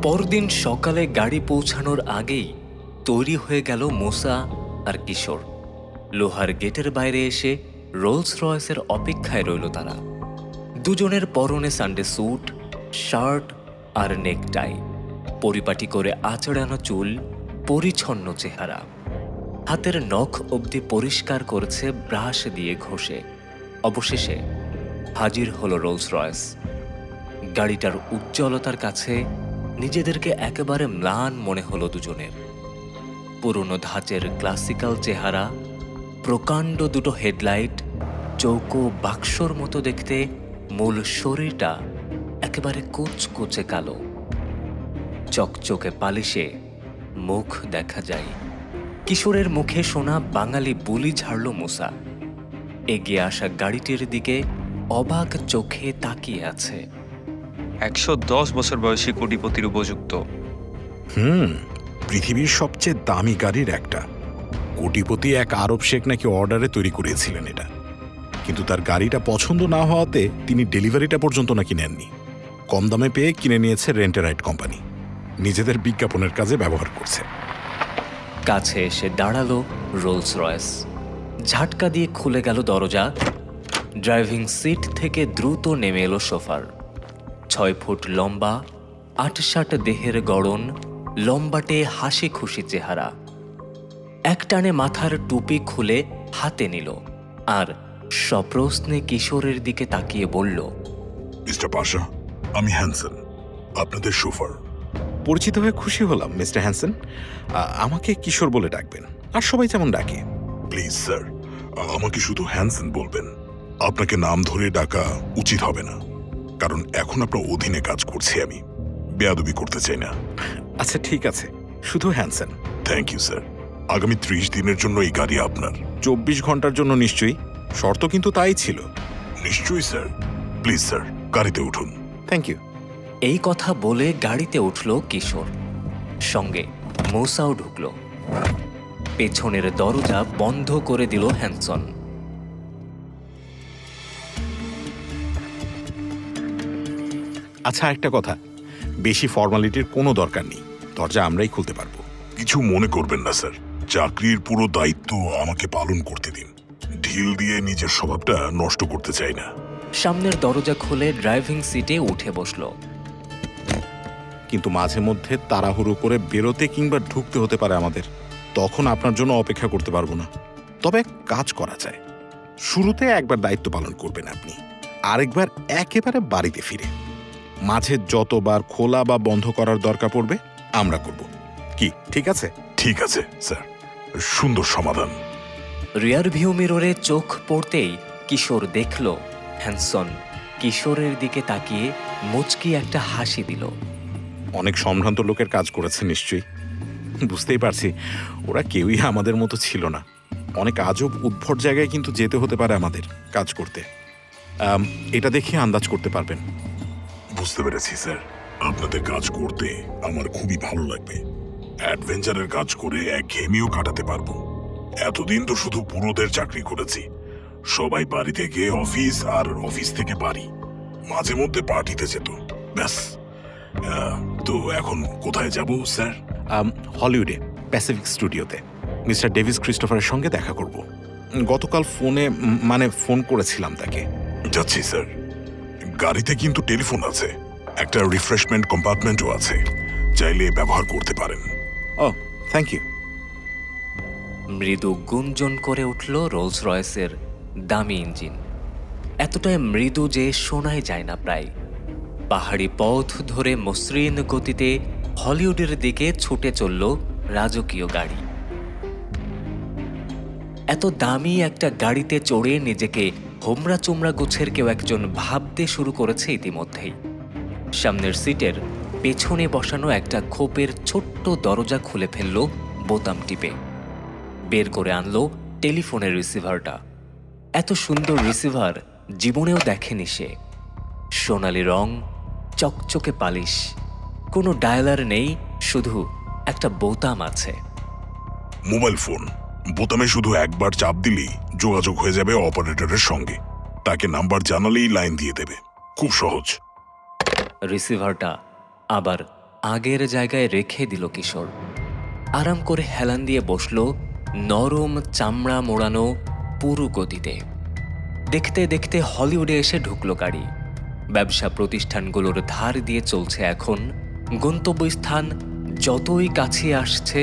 পরদিন সকালে গাড়ি পৌঁছানোর আগেই তৈরি হয়ে গেল মোসা আর কিশোর। লোহার গেটের বাইরে এসে রোলস রয়েসের অপেক্ষায় রইল তারা। দুজনের পরনে সানডে স্যুট, শার্ট আর নেকটাই, পরিপাটি করে আঁচড়ানো চুল, পরিচ্ছন্ন চেহারা। হাতের নখ অবধি পরিষ্কার করেছে ব্রাশ দিয়ে ঘষে। অবশেষে হাজির হলো রোলস রয়েস। গাড়িটার উজ্জ্বলতার কাছে নিজেদেরকে একেবারে ম্লান মনে হলো দুজনের। পুরনো ধাঁচের ক্লাসিক্যাল চেহারা, প্রকাণ্ড দুটো হেডলাইট, চৌকো বাক্সর মতো দেখতে মূল শরীরটা একেবারে কুচকুচে কালো। চকচকে পালিশে মুখ দেখা যায়। কিশোরের মুখে শোনা বাঙালি বুলি ঝাড়ল মোসা। এগিয়ে আসা গাড়িটির দিকে অবাক চোখে তাকিয়ে আছে। 110 বছর বয়সী কোটিপতির উপযুক্ত। পৃথিবীর সবচেয়ে দামি গাড়ির একটা। কোটিপতি এক আরব শেখ নাকি অর্ডারে তৈরি করিয়েছিলেন এটা, কিন্তু তার গাড়িটা পছন্দ না হওয়াতে তিনি ডেলিভারিটা পর্যন্ত নাকি নেননি। কম দামে পেয়ে কিনে নিয়েছে রেন্টেরাইট কোম্পানি, নিজেদের বিজ্ঞাপনের কাজে ব্যবহার করছে। কাছে এসে দাঁড়ালো রোলস রয়েস। ঝাটকা দিয়ে খুলে গেল দরজা। ড্রাইভিং সিট থেকে দ্রুত নেমে এলো সোফার। 6 ফুট লম্বা, 68 দেহের গড়ন, লম্বাটে হাসি খুশি চেহারা। একটানে মাথার টুপি খুলে হাতে নিল আর সপ্রশ্নে কিশোরের দিকে তাকিয়ে বলল, মিস্টার পাশা, আমি হ্যানসন, আপনাদের শোফার। পরিচিত হয়ে খুশি হলাম মিস্টার হ্যানসন। আমাকে কিশোর বলে ডাকবেন, আর সবাই যেমন ডাকে। প্লিজ স্যার, আমাকে শুধু হ্যানসন বলবেন। আপনাকে নাম ধরে ডাকা উচিত হবে না, কারণ এখন আপনার অধীনে কাজ করছি আমি। বেয়াদবি করতে চাই না। আচ্ছা ঠিক আছে, শুধু হ্যানসন। Thank you sir. আগামী 30 দিনের জন্য এই গাড়ি আপনার। 24 ঘন্টার জন্য নিশ্চয়ই? শর্ত কিন্তু তাই ছিল। নিশ্চয়ই স্যার। প্লিজ স্যার, গাড়িতে উঠুন। Thank you. এই কথা বলে গাড়িতে উঠল কিশোর। সঙ্গে মৌসাও ঢুকল। পেছনের দরজা বন্ধ করে দিল হ্যানসন। আচ্ছা একটা কথা, বেশি ফর্মালিটির কোনো দরকার নেই, দরজা আমরাই খুলতে পারবো। কিছু মনে করবেন না স্যার, চাকরির পুরো দায়িত্ব আমাকে পালন করতে দিন। ঢিল দিয়ে নিজের স্বভাবটা নষ্ট করতে চাই না। সামনের দরজা খুলে ড্রাইভিং সিটে উঠে বসল। কিন্তু মাঝে মধ্যে তাড়াহুড়ো করে বেরোতে কিংবা ঢুকতে হতে পারে আমাদের, তখন আপনার জন্য অপেক্ষা করতে পারবো না। তবে কাজ করা যায়। শুরুতে একবার দায়িত্ব পালন করবেন আপনি, আরেকবার একেবারে বাড়িতে ফিরে। মাঝে যতবার খোলা বা বন্ধ করার দরকার পড়বে আমরা করব। কি ঠিক আছে? ঠিক আছে স্যার, সুন্দর সমাধান। রিয়ার ভিউ মিররে চোখ পড়তেই কিশোর দেখল হ্যানসন কিশোরের দিকে তাকিয়ে মুচকি একটা হাসি দিল। অনেক সম্ভ্রান্ত লোকের কাজ করেছে নিশ্চয়ই। বুঝতেই পারছি ওরা কেউই আমাদের মতো ছিল না। অনেক আজব উদ্ভট জায়গায় কিন্তু যেতে হতে পারে আমাদের কাজ করতে। এটা দেখে আন্দাজ করতে পারবেন। বুঝতে পেরেছি স্যার, আপনাদের কাজ করতে আমার খুবই ভালো লাগবে। অ্যাডভেঞ্চারের কাজ করে একঘেয়েমিও কাটাতে পারবো। এতদিন তো শুধু পুরোদের চাকরি করেছি। সবাই বাড়ি থেকে অফিস আর অফিস থেকে বাড়ি, মাঝে মধ্যে পার্টিতে যেত, ব্যাস। তো এখন কোথায় যাব স্যার? হলিউডে প্যাসিফিক স্টুডিওতে মিস্টার ডেভিস ক্রিস্টোফারের সঙ্গে দেখা করব। গতকাল ফোন করেছিলাম তাকে। যাচ্ছি স্যার। গাড়িতে কিন্তু টেলিফোন আছে, একটা রিফ্রেশমেন্ট কম্পার্টমেন্টও আছে, চাইলে ব্যবহার করতে পারেন। ও থ্যাংক ইউ। মৃদু গুঞ্জন করে উঠল রোলস রয়েসের দামি ইঞ্জিন। এতটাই মৃদু যে শোনাই যায় না প্রায়। পাহাড়ি পথ ধরে মসৃণ গতিতে হলিউডের দিকে ছুটে চলল রাজকীয় গাড়ি। এত দামি একটা গাড়িতে চড়ে নিজেকে হোমরা চোমরা গোছের কেউ একজন ভাবতে শুরু করেছে ইতিমধ্যেই। সামনের সিটের পেছনে বসানো একটা খোপের ছোট্ট দরজা খুলে ফেলল বোতাম টিপে। বের করে আনলো টেলিফোনের রিসিভারটা। এত সুন্দর রিসিভার জীবনেও দেখেনি সে। সোনালি রং, চকচকে পালিশ, কোনো ডায়ালার নেই, শুধু একটা বোতাম আছে। মোবাইল ফোন, বোতামে শুধু একবার চাপ দিলেই যোগাযোগ হয়ে যাবে অপারেটরের সঙ্গে। তাকে নাম্বার জানালেই লাইন দিয়ে দেবে, খুব সহজ। রিসিভারটা আবার আগের জায়গায় রেখে দিল কিশোর। আরাম করে হেলান দিয়ে বসল নরম চামড়া মোড়ানো পুরু গতিতে। দেখতে দেখতে হলিউডে এসে ঢুকল গাড়ি। ব্যবসা প্রতিষ্ঠানগুলোর ধার দিয়ে চলছে এখন। গন্তব্যস্থান যতই কাছে আসছে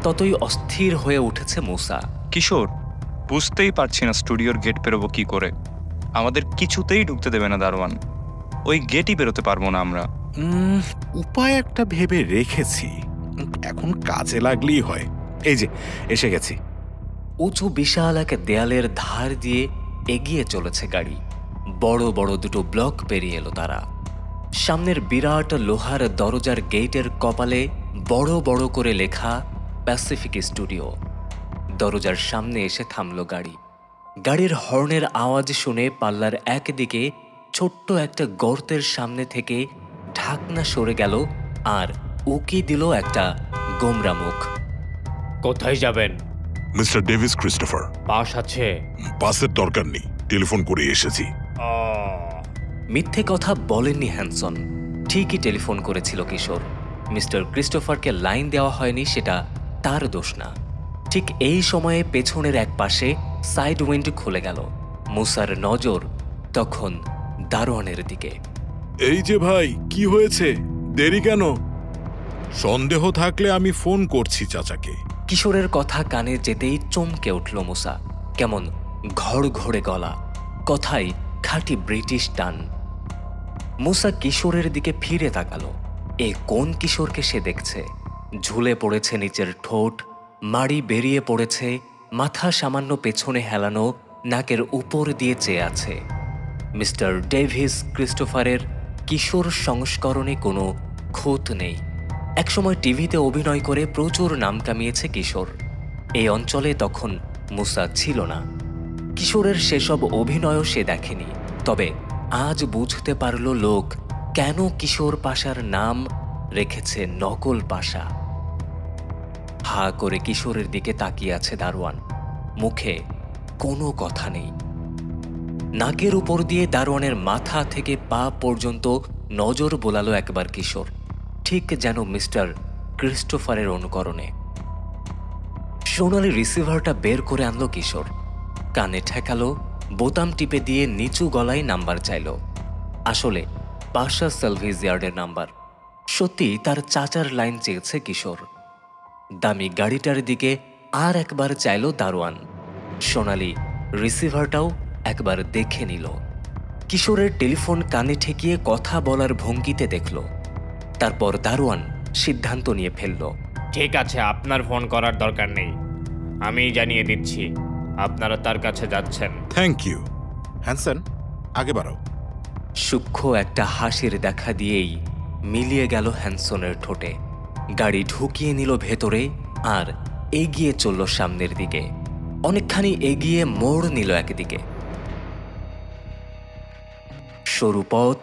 ততই অস্থির হয়ে উঠেছে মুসা। কিশোর, বুঝতেই পারছি না স্টুডিওর গেট পেরোবো কি করে। আমাদের কিছুতেই ঢুকতে দেবে না দারোয়ান। ওই গেটই বেরোতে পারবো না আমরা। উপায় একটা ভেবে রেখেছি, এখন কাজে লাগলেই হয়। এই যে এসে গেছি। উঁচু বিশাল এক দেয়ালের ধার দিয়ে এগিয়ে চলেছে গাড়ি। বড় বড় দুটো ব্লক পেরিয়ে এলো তারা। সামনের বিরাট লোহার দরজার গেটের কপালে বড় বড় করে লেখা প্যাসিফিক স্টুডিও। দরজার সামনে এসে থামল গাড়ি। গাড়ির হর্নের আওয়াজ শুনে পাল্লার একদিকে ছোট্ট একটা গর্তের সামনে থেকে ঢাকনা সরে গেল আর উকি দিল একটা গোমরা মুখ। কোথায় যাবেন? Mister Davies Christopher. পাস আছে? পাসের দরকার নেই, টেলিফোন করে এসেছি। মিথ্যে কথা বলেননি হ্যানসন। ঠিকই টেলিফোন করেছিল কিশোর। মিস্টার ক্রিস্টোফারকে লাইন দেওয়া হয়নি সেটা তার দোষ না। ঠিক এই সময়ে পেছনের এক পাশে সাইড উইন্ড খুলে গেল। মুসার নজর তখন দারোয়ানের দিকে। এই যে ভাই, কি হয়েছে? দেরি কেন? সন্দেহ থাকলে আমি ফোন করছি চাচাকে। কিশোরের কথা কানে যেতেই চমকে উঠল মুসা। কেমন ঘড় ঘড়ে গলা, কথাই খাঁটি ব্রিটিশ টান। মুসা কিশোরের দিকে ফিরে তাকালো। এ কোন কিশোরকে সে দেখছে? ঝুলে পড়েছে নিচের ঠোঁট, মাড়ি বেরিয়ে পড়েছে, মাথা সামান্য পেছনে হেলানো, নাকের উপর দিয়ে চেয়ে আছে। মিস্টার ডেভিস ক্রিস্টোফারের কিশোর সংস্করণে কোনো খুঁত নেই। একসময় টিভিতে অভিনয় করে প্রচুর নাম কামিয়েছে কিশোর। এই অঞ্চলে তখন মুসা ছিল না। কিশোরের সেসব অভিনয়ও সে দেখেনি। তবে আজ বুঝতে পারল লোক কেন কিশোর পাশার নাম রেখেছে নকল পাশা। হা করে কিশোরের দিকে তাকিয়ে আছে দারোয়ান। মুখে কোনো কথা নেই। নাকের উপর দিয়ে দারোয়ানের মাথা থেকে পা পর্যন্ত নজর বোলালো একবার কিশোর, ঠিক যেন মিস্টার ক্রিস্টোফারের অনুকরণে। সোনালি রিসিভারটা বের করে আনলো কিশোর। কানে ঠেকালো, বোতাম টিপে দিয়ে নিচু গলায় নাম্বার চাইল। আসলে পাশা সার্ভিস ইয়ার্ডের নাম্বার। সত্যি তার চাচার লাইন চেয়েছে কিশোর। দামি গাড়িটার দিকে আর একবার চাইল দারোয়ান। সোনালি রিসিভারটাও একবার দেখে নিল। কিশোরের টেলিফোন কানে ঠেকিয়ে কথা বলার ভঙ্গিতে দেখল। তারপর দারোয়ান সিদ্ধান্ত নিয়ে ফেলল। ঠিক আছে, আপনার ফোন করার দরকার নেই, আমি জানিয়ে দিচ্ছি আপনারা তার কাছে যাচ্ছেন। Thank you. হ্যানসন, আগে বাড়াও। সূক্ষ্ম একটা হাসির দেখা দিয়েই মিলিয়ে গেল হ্যানসনের ঠোঁটে। গাড়ি ঢুকিয়ে নিল ভেতরে আর এগিয়ে চলল সামনের দিকে। অনেকখানি এগিয়ে মোড় নিল একদিকে। সরু পথ,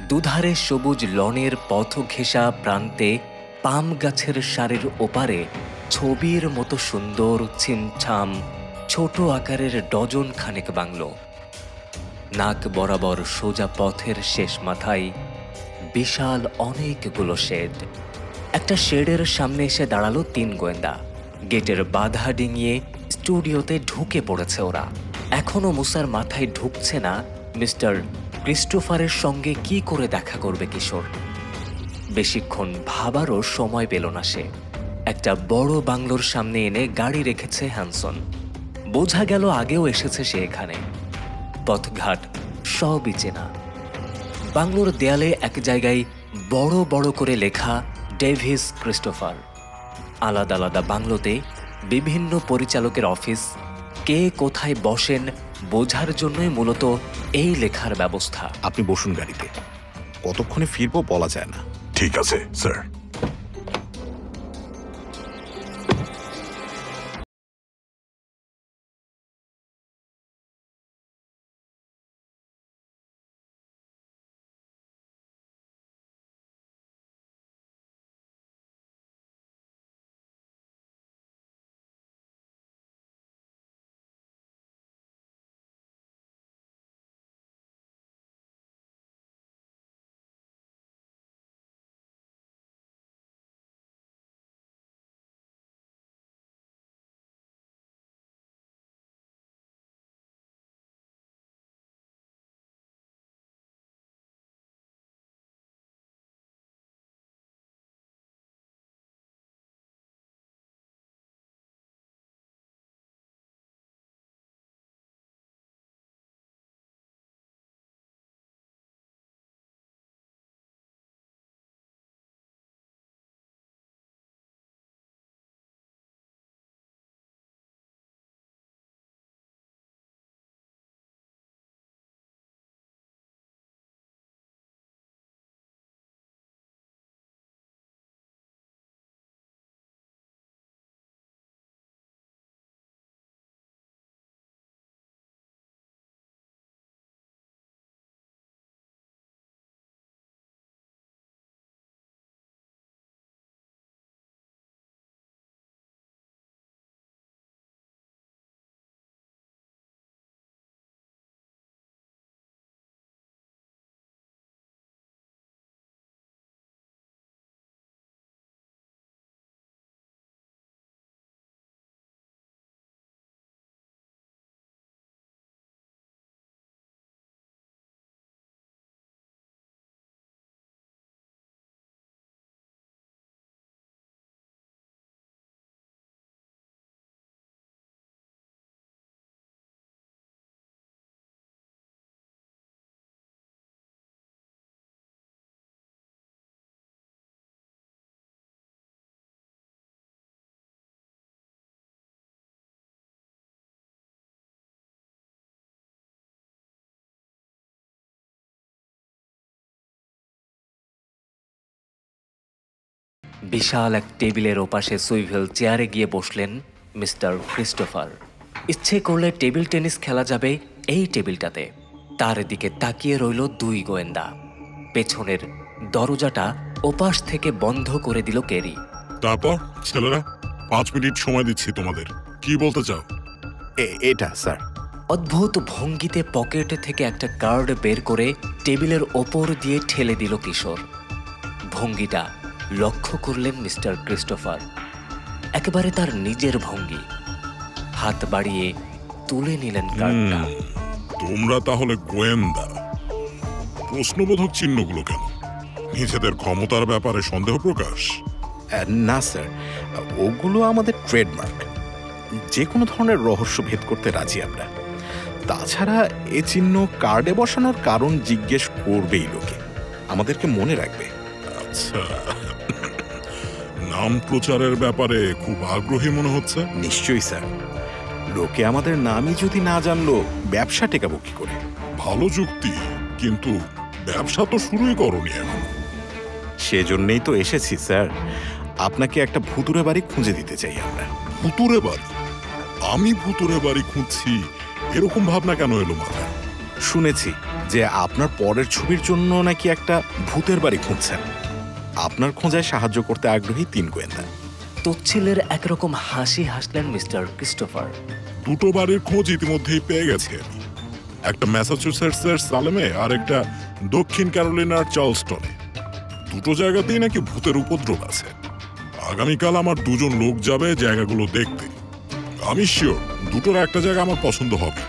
দুধারে সবুজ লনের পথ ঘেঁষা প্রান্তে পাম গাছের সারির ওপারে ছবির মতো সুন্দর ছিমছাম ছোট আকারের ডজন খানেক বাংলো। নাক বরাবর সোজা পথের শেষ মাথায় বিশাল অনেকগুলো শেড। একটা শেডের সামনে এসে দাঁড়ালো 3 গোয়েন্দা। গেটের বাধা ডিঙিয়ে স্টুডিওতে ঢুকে পড়েছে ওরা। এখনো মুসার মাথায় ঢুকছে না মিস্টার ক্রিস্টোফারের সঙ্গে কি করে দেখা করবে কিশোর। বেশিক্ষণ ভাবারও সময় পেল না সে। একটা বড় বাংলোর সামনে এনে গাড়ি রেখেছে হ্যানসন। বোঝা গেল আগেও এসেছে সে এখানে। পথঘাট সবই চেনা। বাংলোর দেয়ালে এক জায়গায় বড় বড় করে লেখা ডেভিস ক্রিস্টোফার। আলাদা আলাদা বাংলোতে বিভিন্ন পরিচালকের অফিস। কে কোথায় বসেন বোঝার জন্যই মূলত এই লেখার ব্যবস্থা। আপনি বসুন গাড়িতে, কতক্ষণে ফিরবো বলা যায় না। ঠিক আছে স্যার। বিশাল এক টেবিলের ওপাশে সুইভেল চেয়ারে গিয়ে বসলেন মিস্টার ক্রিস্টোফার। ইচ্ছে করলে টেবিল টেনিস খেলা যাবে এই টেবিলটাতে। তার দিকে তাকিয়ে রইল দুই গোয়েন্দা। পেছনের দরজাটা ওপাশ থেকে বন্ধ করে দিল কেরি। তারপর ছেলেরা 5 মিনিট সময় দিচ্ছি তোমাদের, কি বলতে চাও? এটা স্যার। অদ্ভুত ভঙ্গিতে পকেট থেকে একটা কার্ড বের করে টেবিলের ওপর দিয়ে ঠেলে দিল কিশোর। ভঙ্গিটা লক্ষ্য করলেন মিস্টার ক্রিস্টোফার, একেবারে তার নিজের ভঙ্গি। হাত বাড়িয়ে তুলে নিলেন কার্ডটা। তোমরা তাহলে গোয়েন্দা? প্রশ্নবোধক চিহ্নগুলো কেন? নিজেদের ক্ষমতার ব্যাপারে সন্দেহ প্রকাশ? না স্যার, ওগুলো আমাদের ট্রেডমার্ক। যে কোনো ধরনের রহস্য ভেদ করতে রাজি আমরা। তাছাড়া এ চিহ্ন কার্ডে বসানোর কারণ জিজ্ঞেস করবেই লোকে, আমাদেরকে মনে রাখবে। আচ্ছা, নাম প্রচারের ব্যাপারে খুব আগ্রহী মনে হচ্ছে। নিশ্চয়ই স্যার, লোকে আমাদের নামই যদি না জানলো ব্যবসা টেকাবো কি করে? ভালো যুক্তি, কিন্তু ব্যবসা তো শুরুই করনি এখন। সেজন্যই তো এসেছি স্যার, আপনাকে একটা ভুতুরে বাড়ি খুঁজে দিতে চাই আমরা। ভুতুরে বাড়ি? আমি ভুতুরে বাড়ি খুঁজছি, এরকম ভাবনা কেন এলো মাথায়? শুনেছি যে আপনার পরের ছবির জন্য নাকি একটা ভূতের বাড়ি খুঁজছেন। আপনার খোঁজায় সাহায্য করতে আগ্রহী 3 গোয়েন্দা। তচ্ছিলের একরকম হাসি হাসলেন মিস্টার ক্রিস্টোফার। 2টো বাড়ির খোঁজ ইতিমধ্যেই পেয়ে গেছি আমি। একটা ম্যাসাচুসেটসের সালেমে আর একটা দক্ষিণ ক্যারোলিনার চার্লস্টনে। 2টো জায়গাতেই নাকি ভূতের উপদ্রব আছে। আগামীকাল আমার 2 জন লোক যাবে জায়গাগুলো দেখতে। আমি শিওর 2টোর একটা জায়গা আমার পছন্দ হবে।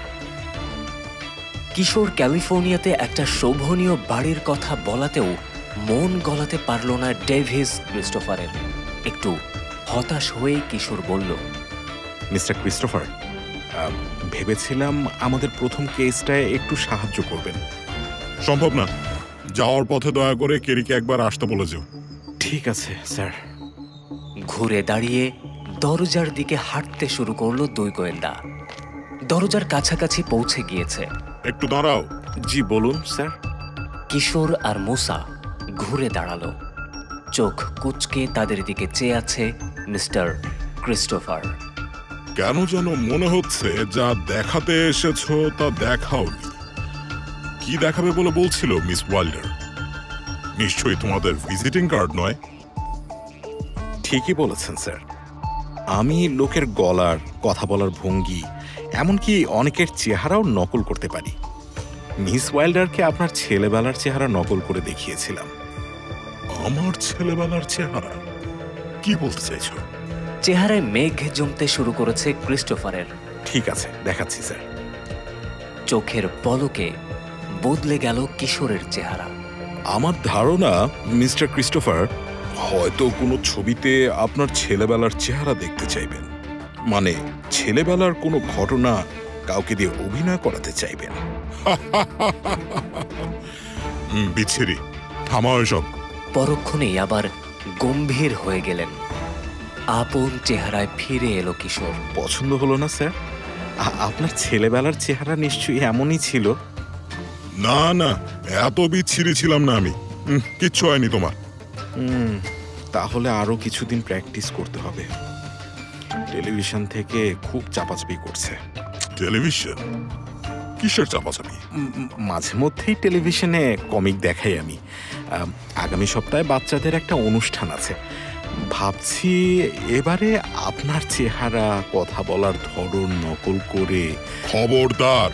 কিশোর ক্যালিফোর্নিয়াতে একটা শোভনীয় বাড়ির কথা বলাতেও মন গলাতে পারল না ডেভিস ক্রিস্টোফারের। একটু হতাশ হয়ে কিশোর বলল, মিস্টার ক্রিস্টোফার, ভেবেছিলাম আমাদের প্রথম কেসটায় একটু সাহায্য করবেন। সম্ভব না। যাওয়ার পথে দয়া করে কেরিকে একবার আসতে বলে যাও। ঠিক আছে স্যার। ঘুরে দাঁড়িয়ে দরজার দিকে হাঁটতে শুরু করলো 2 গোয়েন্দা। দরজার কাছাকাছি পৌঁছে গিয়েছে। একটু দাঁড়াও। জি বলুন স্যার। কিশোর আর মুসা ঘুরে দাঁড়ালো। চোখ কুঁচকে তাদের দিকে চেয়ে আছে মিস্টার ক্রিস্টোফার। কেন যেন মনে হচ্ছে যা দেখাতে এসেছো তা দেখাওনি। কি দেখাবে বলে বলছিল মিস ওয়াইল্ডার? নিশ্চয়ই তোমাদের ভিজিটিং কার্ড নয়? ঠিকই বলেছেন স্যার। আমি লোকের গলার, কথা বলার ভঙ্গি, এমনকি অনেকের চেহারাও নকল করতে পারি। মিস ওয়াইল্ডারকে আপনার ছেলেবেলার চেহারা নকল করে দেখিয়েছিলাম। আমার ছেলেবেলার চেহারা? কি বলতে চাইছো? চেহারায় মেঘ জমতে শুরু করেছে ক্রিস্টোফারের। ঠিক আছে, দেখাচ্ছি স্যার। চোখের পলকে বদলে গেল কিশোরের চেহারা। আমার ধারণা মিস্টার ক্রিস্টোফার হয়তো কোনো ছবিতে আপনার ছেলেবেলার চেহারা দেখতে চাইবেন। মানে ছেলেবেলার কোনো ঘটনা কাউকে দিয়ে অভিনয় করাতে চাইবেন। বিচ্ছিরি, থামাও এসব। পরক্ষণেই আবার গম্ভীর হয়ে গেলেন। আপন চেহারায় ফিরে এলো কিশোর। পছন্দ হলো না স্যার? আপনার ছেলেবেলার চেহারা নিশ্চয়ই এমনই ছিল। না না, এত বিচ্ছিরি ছিলাম না আমি। কিচ্ছু হয়নি তোমার। তাহলে আরো কিছুদিন প্র্যাকটিস করতে হবে। টেলিভিশন থেকে খুব চাপাচাপি করছে। টেলিভিশন? কিসের চাপাচাপি? মাঝে মধ্যেই টেলিভিশনে কমিক দেখাই আমি। আগামী সপ্তাহে বাচ্চাদের একটা অনুষ্ঠান আছে। ভাবছি এবারে আপনার চেহারা, কথা বলার ধরন নকল করে। খবরদার,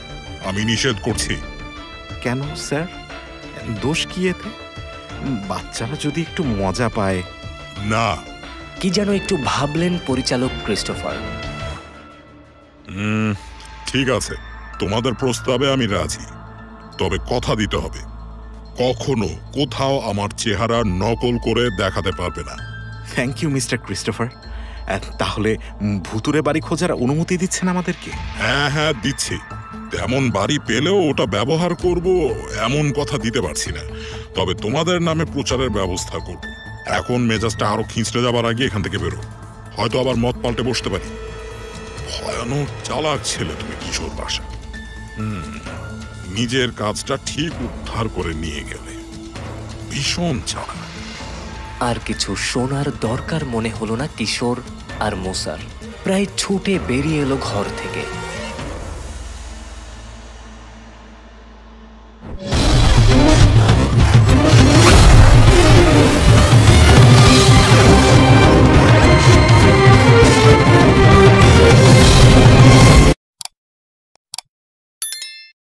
আমি নিষেধ করছি। কেন স্যার? দোষ কি এতে? বাচ্চারা যদি একটু মজা পায়। না। কি যেন একটু ভাবলেন পরিচালক ক্রিস্টোফার। ঠিক আছে, তোমাদের প্রস্তাবে আমি রাজি। তবে কথা দিতে হবে, কখনো কোথাও আমার চেহারা নকল করে দেখাতে পারবে না। Thank you mister Christopher. তাহলে ভুতুরে বাড়ি খোঁজার অনুমতি দিচ্ছেন আমাদেরকে? হ্যাঁ হ্যাঁ, দিচ্ছি। তেমন বাড়ি পেলেও ওটা ব্যবহার করব এমন কথা দিতে পারছি না। তবে তোমাদের নামে প্রচারের ব্যবস্থা করব। এখন মেজাজটা আরো খিঁচড়ে যাবার আগে এখান থেকে বেরো, হয়তো আবার মত পাল্টে বসতে পারি। ভয়ানক চালাক ছেলে তুমি, কিশোর বাসা। নিজের কাজটা ঠিক উদ্ধার করে নিয়ে গেলে। ভীষণ চালাক। আর কিছু শোনার দরকার মনে হলো না কিশোর আর মুসার। প্রায় ছুটে বেরিয়ে এলো ঘর থেকে।